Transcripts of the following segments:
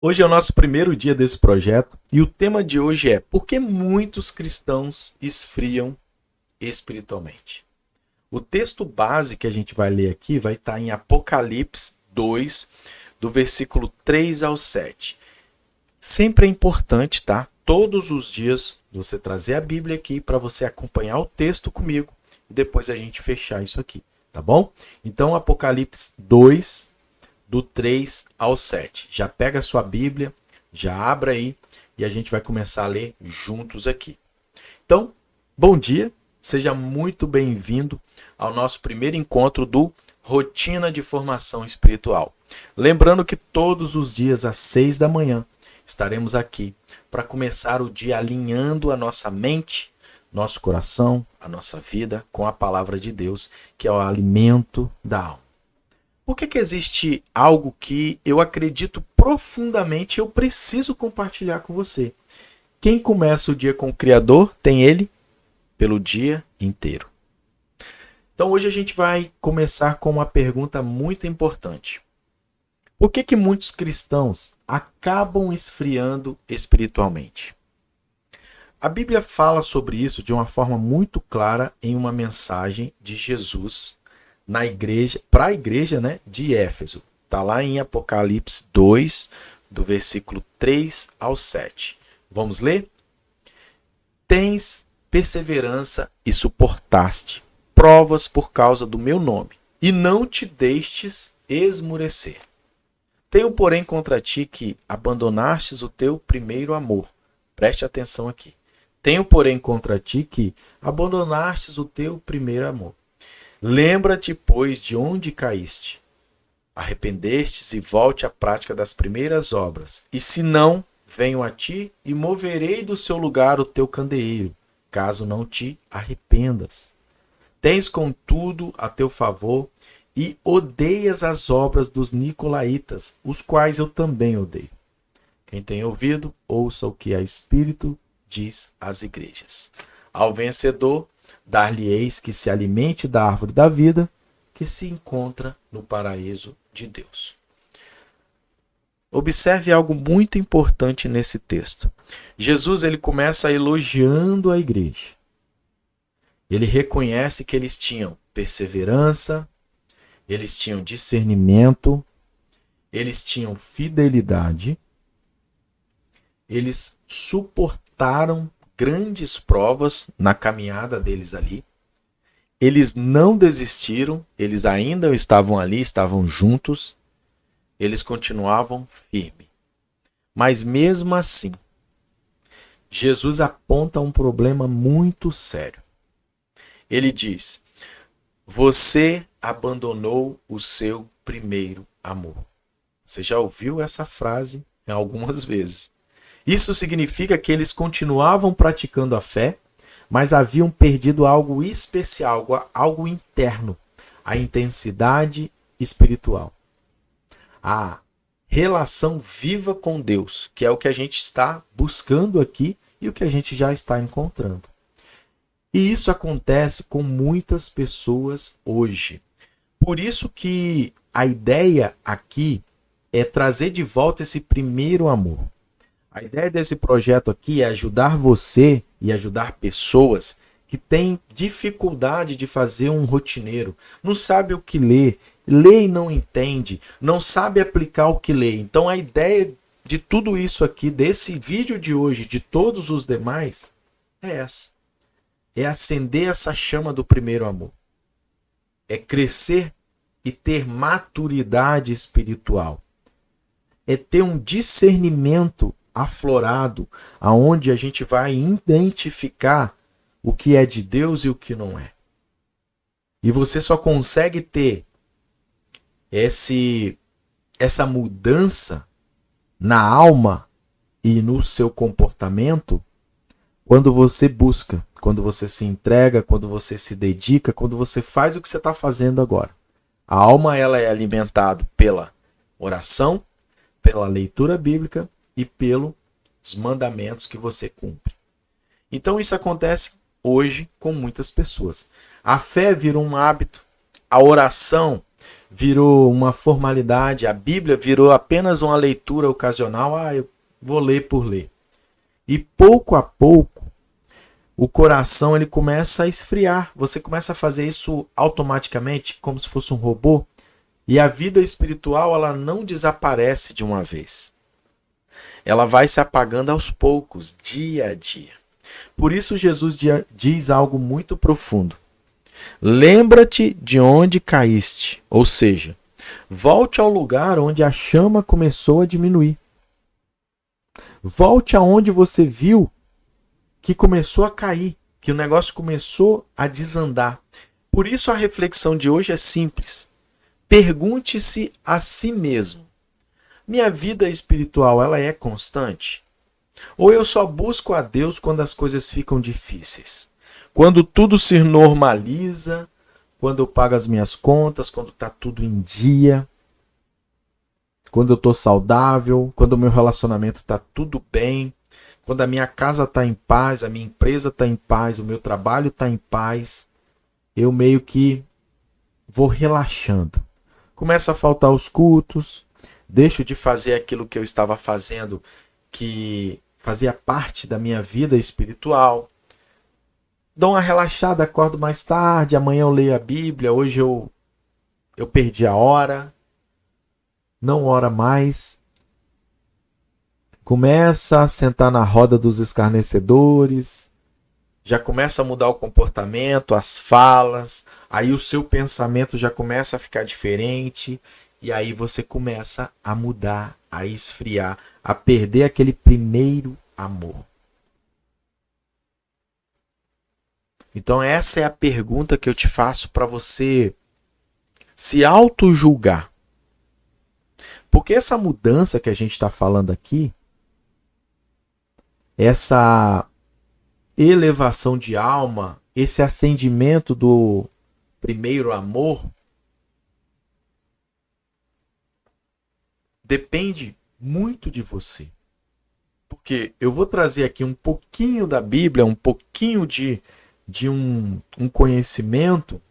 Hoje é o nosso primeiro dia desse projeto e o tema de hoje é: por que muitos cristãos esfriam espiritualmente? O texto base que a gente vai ler aqui vai estar em Apocalipse 2, do versículo 3 ao 7. Sempre é importante, tá? Todos os dias você trazer a Bíblia aqui para você acompanhar o texto comigo e depois a gente fechar isso aqui, tá bom? Então, Apocalipse 2, do 3 ao 7. Já pega a sua Bíblia, já abra aí e a gente vai começar a ler juntos aqui. Então, bom dia, seja muito bem-vindo ao nosso primeiro encontro do Rotina de Formação Espiritual. Lembrando que todos os dias às 6 da manhã estaremos aqui para começar o dia alinhando a nossa mente, nosso coração, a nossa vida com a palavra de Deus, que é o alimento da alma. Por que existe algo que eu acredito profundamente e eu preciso compartilhar com você? Quem começa o dia com o Criador tem ele pelo dia inteiro. Então hoje a gente vai começar com uma pergunta muito importante. Por que muitos cristãos acabam esfriando espiritualmente? A Bíblia fala sobre isso de uma forma muito clara em uma mensagem de Jesus na igreja, para a igreja, né, de Éfeso. Está lá em Apocalipse 2, do versículo 3 ao 7. Vamos ler? Tens perseverança e suportaste provas por causa do meu nome, e não te deixes esmurecer. Tenho, porém, contra ti que abandonastes o teu primeiro amor. Preste atenção aqui. Tenho, porém, contra ti que abandonastes o teu primeiro amor. Lembra-te, pois, de onde caíste. Arrependestes e volte à prática das primeiras obras. E se não, venho a ti e moverei do seu lugar o teu candeeiro, caso não te arrependas. Tens, contudo, a teu favor e odeias as obras dos nicolaítas, os quais eu também odeio. Quem tem ouvido, ouça o que a Espírito diz às igrejas. Ao vencedor, dar-lhe-eis que se alimente da árvore da vida, que se encontra no paraíso de Deus. Observe algo muito importante nesse texto. Jesus ele começa elogiando a igreja. Ele reconhece que eles tinham perseverança, eles tinham discernimento, eles tinham fidelidade, eles suportaram grandes provas na caminhada deles ali. Eles não desistiram, eles ainda estavam ali, estavam juntos, eles continuavam firmes. Mas mesmo assim, Jesus aponta um problema muito sério. Ele diz: você abandonou o seu primeiro amor. Você já ouviu essa frase algumas vezes. Isso significa que eles continuavam praticando a fé, mas haviam perdido algo especial, algo interno, a intensidade espiritual. A relação viva com Deus, que é o que a gente está buscando aqui e o que a gente já está encontrando. E isso acontece com muitas pessoas hoje. Por isso que a ideia aqui é trazer de volta esse primeiro amor. A ideia desse projeto aqui é ajudar você e ajudar pessoas que têm dificuldade de fazer um rotineiro, não sabe o que ler, lê e não entende, não sabe aplicar o que lê. Então a ideia de tudo isso aqui, desse vídeo de hoje, de todos os demais, é essa. É acender essa chama do primeiro amor. É crescer e ter maturidade espiritual. É ter um discernimento aflorado, aonde a gente vai identificar o que é de Deus e o que não é. E você só consegue ter essa mudança na alma e no seu comportamento quando você busca, quando você se entrega, quando você se dedica, quando você faz o que você está fazendo agora. A alma ela é alimentada pela oração, pela leitura bíblica e pelos mandamentos que você cumpre. Então isso acontece hoje com muitas pessoas. A fé vira um hábito, a oração virou uma formalidade, a Bíblia virou apenas uma leitura ocasional, eu vou ler por ler. E pouco a pouco, o coração ele começa a esfriar. Você começa a fazer isso automaticamente, como se fosse um robô. E a vida espiritual ela não desaparece de uma vez. Ela vai se apagando aos poucos, dia a dia. Por isso Jesus diz algo muito profundo. Lembra-te de onde caíste, ou seja, volte ao lugar onde a chama começou a diminuir. Volte aonde você viu que começou a cair, que o negócio começou a desandar. Por isso a reflexão de hoje é simples. Pergunte-se a si mesmo: minha vida espiritual ela é constante? Ou eu só busco a Deus quando as coisas ficam difíceis? Quando tudo se normaliza, quando eu pago as minhas contas, quando está tudo em dia, quando eu estou saudável, quando o meu relacionamento está tudo bem, quando a minha casa está em paz, a minha empresa está em paz, o meu trabalho está em paz, eu meio que vou relaxando. Começa a faltar os cultos, deixo de fazer aquilo que eu estava fazendo, que fazia parte da minha vida espiritual. Dou uma relaxada, acordo mais tarde, amanhã eu leio a Bíblia, hoje eu perdi a hora, não ora mais. Começa a sentar na roda dos escarnecedores, já começa a mudar o comportamento, as falas, aí o seu pensamento já começa a ficar diferente, e aí você começa a mudar, a esfriar, a perder aquele primeiro amor. Então essa é a pergunta que eu te faço para você se auto-julgar. Porque essa mudança que a gente está falando aqui, essa elevação de alma, esse acendimento do primeiro amor, depende muito de você. Porque eu vou trazer aqui um pouquinho da Bíblia, um pouquinho de um conhecimento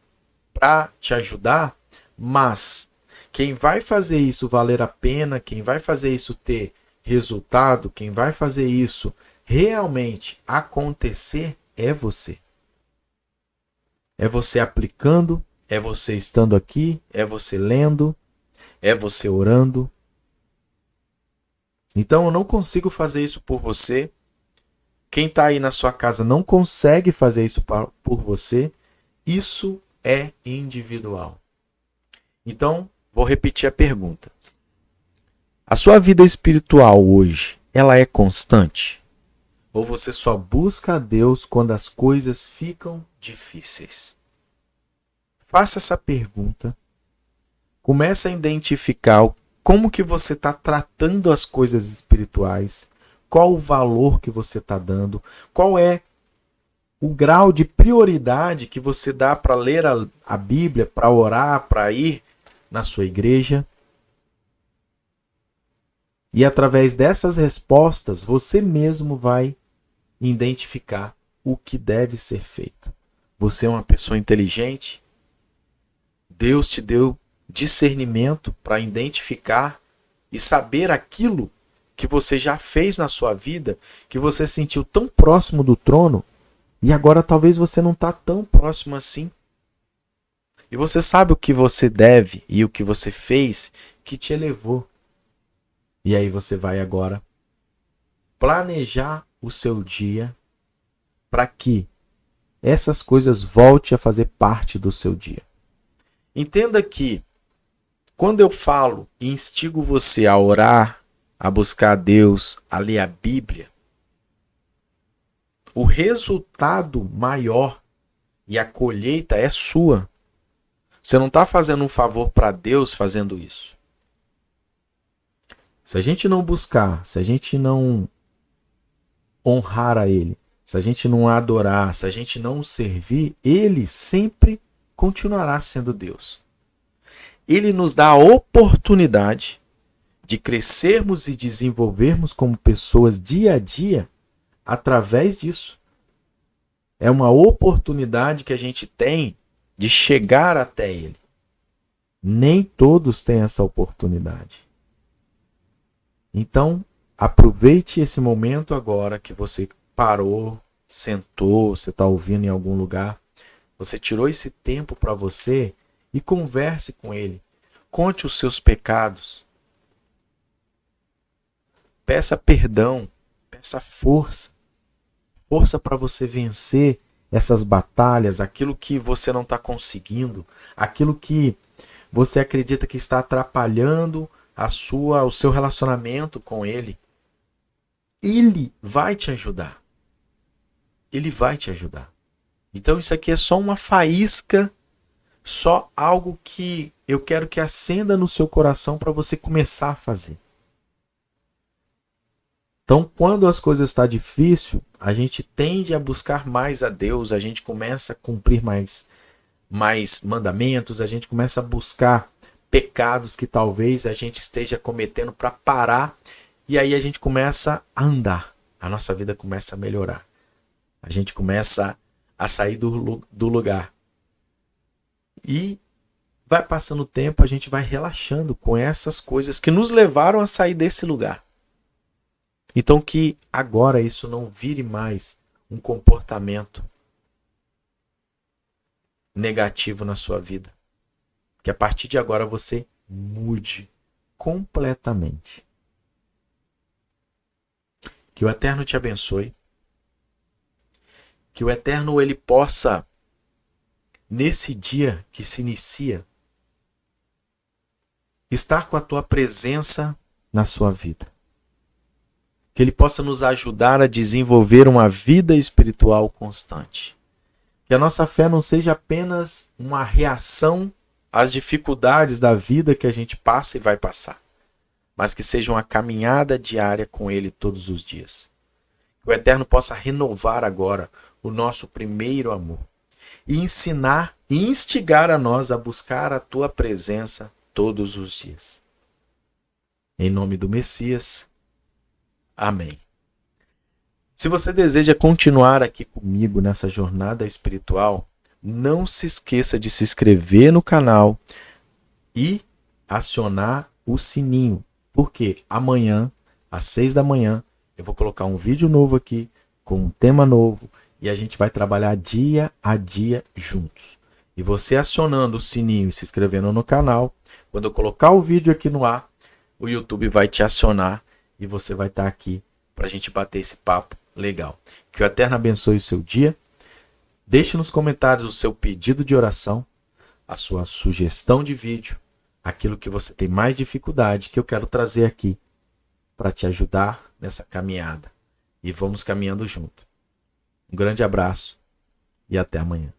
para te ajudar, mas quem vai fazer isso valer a pena, quem vai fazer isso ter resultado, quem vai fazer isso realmente acontecer é você. É você aplicando, é você estando aqui, é você lendo, é você orando. Então eu não consigo fazer isso por você. Quem está aí na sua casa não consegue fazer isso por você. Isso é individual. Então, vou repetir a pergunta. A sua vida espiritual hoje, ela é constante? Ou você só busca a Deus quando as coisas ficam difíceis? Faça essa pergunta. Comece a identificar como que você está tratando as coisas espirituais. Qual o valor que você está dando? Qual é o grau de prioridade que você dá para ler a Bíblia, para orar, para ir na sua igreja? E através dessas respostas, você mesmo vai identificar o que deve ser feito. Você é uma pessoa inteligente? Deus te deu discernimento para identificar e saber aquilo que você já fez na sua vida, que você sentiu tão próximo do trono, e agora talvez você não está tão próximo assim. E você sabe o que você deve e o que você fez que te elevou. E aí você vai agora planejar o seu dia para que essas coisas voltem a fazer parte do seu dia. Entenda que quando eu falo e instigo você a orar, a buscar a Deus, a ler a Bíblia, o resultado maior e a colheita é sua. Você não está fazendo um favor para Deus fazendo isso. Se a gente não buscar, se a gente não honrar a Ele, se a gente não adorar, se a gente não servir, Ele sempre continuará sendo Deus. Ele nos dá a oportunidade de crescermos e desenvolvermos como pessoas dia a dia através disso. É uma oportunidade que a gente tem de chegar até Ele. Nem todos têm essa oportunidade. Então, aproveite esse momento agora que você parou, sentou, você está ouvindo em algum lugar. Você tirou esse tempo para você e converse com ele. Conte os seus pecados. Peça perdão, peça força. Força para você vencer essas batalhas, aquilo que você não está conseguindo, aquilo que você acredita que está atrapalhando o seu relacionamento com ele. Ele vai te ajudar. Ele vai te ajudar. Então isso aqui é só uma faísca, só algo que eu quero que acenda no seu coração para você começar a fazer. Então, quando as coisas estão difíceis, a gente tende a buscar mais a Deus, a gente começa a cumprir mais mandamentos, a gente começa a buscar pecados que talvez a gente esteja cometendo para parar, e aí a gente começa a andar, a nossa vida começa a melhorar, a gente começa a sair do lugar. E vai passando o tempo, a gente vai relaxando com essas coisas que nos levaram a sair desse lugar. Então que agora isso não vire mais um comportamento negativo na sua vida. Que a partir de agora você mude completamente. Que o Eterno te abençoe. Que o Eterno ele possa, nesse dia que se inicia, estar com a tua presença na sua vida. Que ele possa nos ajudar a desenvolver uma vida espiritual constante. Que a nossa fé não seja apenas uma reação às dificuldades da vida que a gente passa e vai passar, mas que seja uma caminhada diária com ele todos os dias. Que o Eterno possa renovar agora o nosso primeiro amor e ensinar e instigar a nós a buscar a tua presença todos os dias. Em nome do Messias. Amém. Se você deseja continuar aqui comigo nessa jornada espiritual, não se esqueça de se inscrever no canal e acionar o sininho, porque amanhã, às 6 da manhã, eu vou colocar um vídeo novo aqui, com um tema novo, e a gente vai trabalhar dia a dia juntos. E você acionando o sininho e se inscrevendo no canal, quando eu colocar o vídeo aqui no ar, o YouTube vai te acionar e você vai estar aqui para a gente bater esse papo legal. Que o Eterno abençoe o seu dia. Deixe nos comentários o seu pedido de oração, a sua sugestão de vídeo, aquilo que você tem mais dificuldade, que eu quero trazer aqui para te ajudar nessa caminhada. E vamos caminhando junto. Um grande abraço e até amanhã.